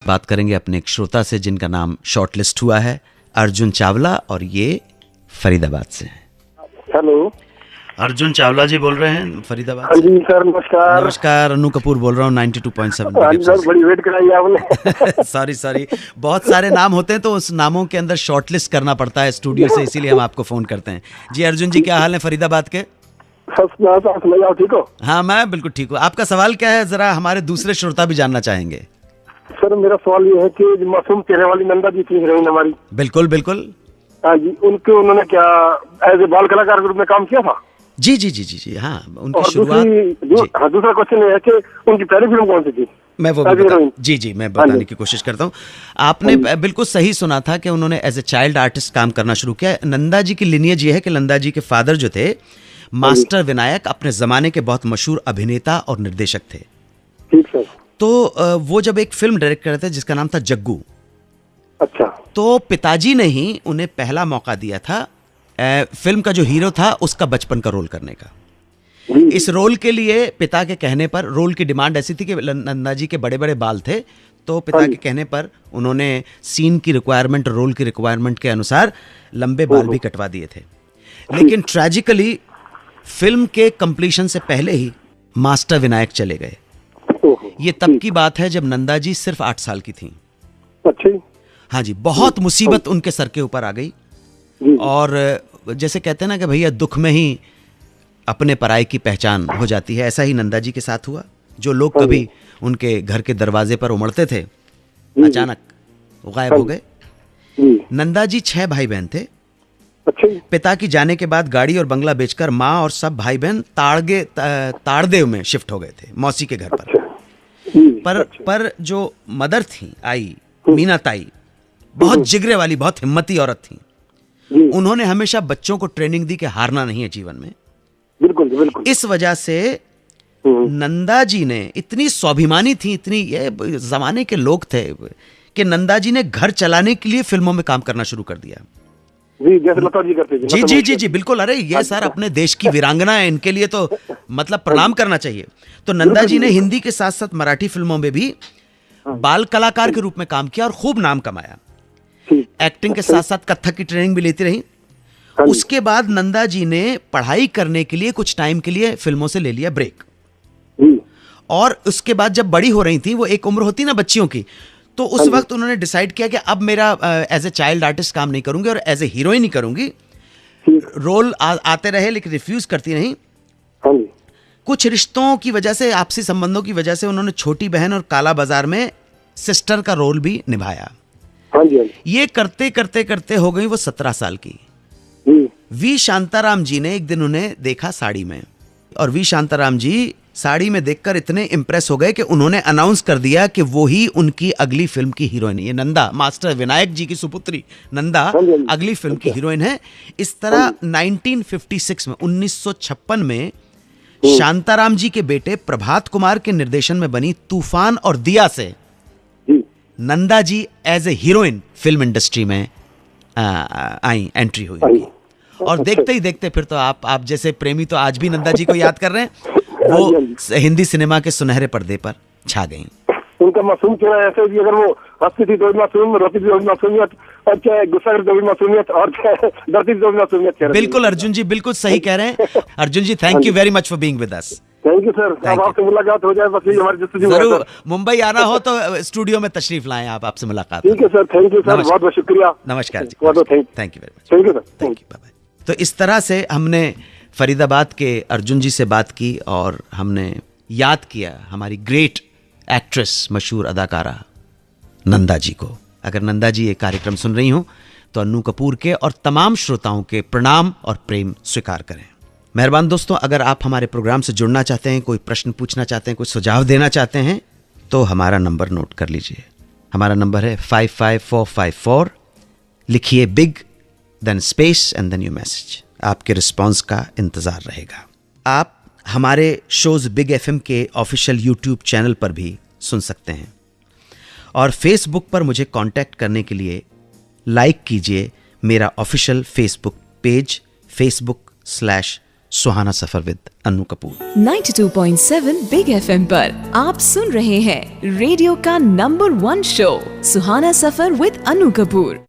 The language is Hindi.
बात करेंगे अपने एक श्रोता से जिनका नाम शॉर्टलिस्ट हुआ है, अर्जुन चावला, और ये फरीदाबाद से हैं। हेलो, अर्जुन चावला जी बोल रहे हैं फरीदाबाद हाँ से। जी सर, नमस्कार। नमस्कार, अनु कपूर बोल रहा हूँ 92.7। हाँ जी सर, बड़ी वेट कराई आपने। सॉरी, बहुत सारे नाम होते हैं तो उस नामों के अंदर शॉर्टलिस्ट करना पड़ता है स्टूडियो से, इसीलिए हम आपको फोन करते हैं। जी अर्जुन जी, क्या हाल है फरीदाबाद के? आप ठीक हो? हाँ, मैं बिल्कुल ठीक हूँ। आपका सवाल क्या है, जरा हमारे दूसरे श्रोता भी जानना चाहेंगे। सर मेरा सवाल ये है कि मासूम चेहरे वाली नंदा जी थी हीरोइन हमारी। बिल्कुल बिल्कुल। हाँ जी, उन्होंने क्या एज ए बाल कलाकार के रूप में काम किया था? जी जी जी जी जी, हाँ, उनकी और शुरुआत। दूसरा क्वेश्चन ये है कि उनकी पहली फिल्म कौन सी थी? मैं वो जी मैं बताने की कोशिश करता हूँ। आपने बिल्कुल सही सुना था कि उन्होंने एज ए चाइल्ड आर्टिस्ट काम करना शुरू किया। नंदा जी की लिनियज ये है कि नंदा जी के फादर जो थे मास्टर विनायक, अपने जमाने के बहुत मशहूर अभिनेता और निर्देशक थे। ठीक सर। तो वो जब एक फिल्म डायरेक्ट कर रहे थे जिसका नाम था जग्गू, अच्छा, तो पिताजी ने ही उन्हें पहला मौका दिया था फिल्म का जो हीरो था उसका बचपन का रोल करने का। इस रोल के लिए पिता के कहने पर, रोल की डिमांड ऐसी थी कि नंदा जी के बड़े बड़े बाल थे, तो पिता के कहने पर उन्होंने सीन की रिक्वायरमेंट, रोल की रिक्वायरमेंट के अनुसार लंबे बाल भी कटवा दिए थे। लेकिन ट्रेजिकली फिल्म के कंप्लीशन से पहले ही मास्टर विनायक चले गए। ये तब की बात है जब नंदा जी सिर्फ 8 साल की थी। अच्छा। हाँ जी, बहुत मुसीबत उनके सर के ऊपर आ गई। और जैसे कहते हैं ना कि भैया दुख में ही अपने पराये की पहचान हो जाती है, ऐसा ही नंदा जी के साथ हुआ। जो लोग कभी उनके घर के दरवाजे पर उमड़ते थे, अचानक वो गायब हो गए। नंदा जी 6 भाई बहन थे। पिता की जाने के बाद गाड़ी और बंगला बेचकर माँ और सब भाई बहन ताड़देव में शिफ्ट हो गए थे, मौसी के घर पर। पर जो मदर थी, आई मीना ताई, बहुत जिगरे वाली, बहुत हिम्मती औरत थी। उन्होंने हमेशा बच्चों को ट्रेनिंग दी कि हारना नहीं है जीवन में। बिल्कुल बिल्कुल। इस वजह से नंदा जी ने, इतनी स्वाभिमानी थी, इतनी ये जमाने के लोग थे कि नंदा जी ने घर चलाने के लिए फिल्मों में काम करना शुरू कर दिया। जी, जैसे लता जी करते थे। जी जी जी जी बिल्कुल। अरे ये सर अपने देश की वीरांगना है, इनके लिए तो मतलब प्रणाम करना चाहिए। तो नंदा जी ने हिंदी के साथ साथ मराठी फिल्मों में भी बाल कलाकार के रूप में काम किया और खूब नाम कमाया। एक्टिंग के साथ साथ कथक की ट्रेनिंग भी लेती रही। उसके बाद नंदा जी ने पढ़ाई करने के लिए कुछ टाइम के लिए फिल्मों से ले लिया ब्रेक। और उसके बाद जब बड़ी हो रही थी, वो एक उम्र होती ना बच्चियों की, तो उस वक्त उन्होंने डिसाइड किया कि अब मेरा एज ए चाइल्ड आर्टिस्ट काम नहीं करूंगी और एज ए हीरोइन ही करूंगी। रोल आते रहे लेकिन रिफ्यूज करती रही। कुछ रिश्तों की वजह से, आपसी संबंधों की वजह से उन्होंने छोटी बहन और काला बाजार में सिस्टर का रोल भी निभाया। ये करते करते करते हो गई वो 17 साल की। वी शांताराम जी ने एक दिन उन्हें देखा साड़ी में, और वी शांताराम जी साड़ी में देखकर इतने इंप्रेस हो गए कि उन्होंने अनाउंस कर दिया कि वो ही उनकी अगली फिल्म की हीरोइन है। ये नंदा, मास्टर विनायक जी की सुपुत्री नंदा अगली फिल्म की हीरोइन है। इस तरह 1956 में, 1956 में शांताराम जी के बेटे प्रभात कुमार के निर्देशन में बनी तूफान और दिया से Nanda ji as a heroine film industry में आई, एंट्री हुई। और देखते ही देखते फिर तो आप जैसे प्रेमी तो आज भी नंदा जी को याद कर रहे हैं। वो हिंदी सिनेमा के सुनहरे पर्दे पर छा गई। उनका मासूम चेहरा ऐसे भी, अगर वो हंसती थी तो भी मासूम, रोती थी तो भी मासूमियत, और चाहे गुस्सा करती तो भी मासूमियत, और चाहे डरती थी तो भी मासूमियत। बिल्कुल अर्जुन जी, बिल्कुल सही कह रहे हैं। Arjun ji, thank you very much for being with us. Thank you sir. अब आपसे मुलाकात हो जाए, बस यही हमारी जल्दी। जरूर मुंबई आना हो तो स्टूडियो में तशरीफ लाएं, आप, आपसे मुलाकात। ठीक है सर, थैंक यू सर, बहुत बहुत शुक्रिया। नमस्कार जी, thank you very much. Thank you sir, thank you, bye bye. तो इस तरह से हमने फरीदाबाद के अर्जुन जी से बात की और हमने याद किया हमारी ग्रेट एक्ट्रेस, मशहूर अदाकारा नंदा जी को। अगर नंदा जी ये कार्यक्रम सुन रही हो तो अन्नू कपूर के और तमाम श्रोताओं के प्रणाम और प्रेम स्वीकार करें। मेहरबान दोस्तों, अगर आप हमारे प्रोग्राम से जुड़ना चाहते हैं, कोई प्रश्न पूछना चाहते हैं, कोई सुझाव देना चाहते हैं, तो हमारा नंबर नोट कर लीजिए। हमारा नंबर है 55454। लिखिए big, then space and then your message. आपके रिस्पॉन्स का इंतज़ार रहेगा। आप हमारे शोज़ बिग एफएम के ऑफिशियल यूट्यूब चैनल पर भी सुन सकते हैं, और फेसबुक पर मुझे कांटेक्ट करने के लिए लाइक कीजिए मेरा official Facebook page, facebook/bigefm। Suhana suffer with Annu Kapoor. 92.7 big FM पर आप सुन रहे हैं रेडियो का number 1 show Suhana suffer with Annu Kapoor.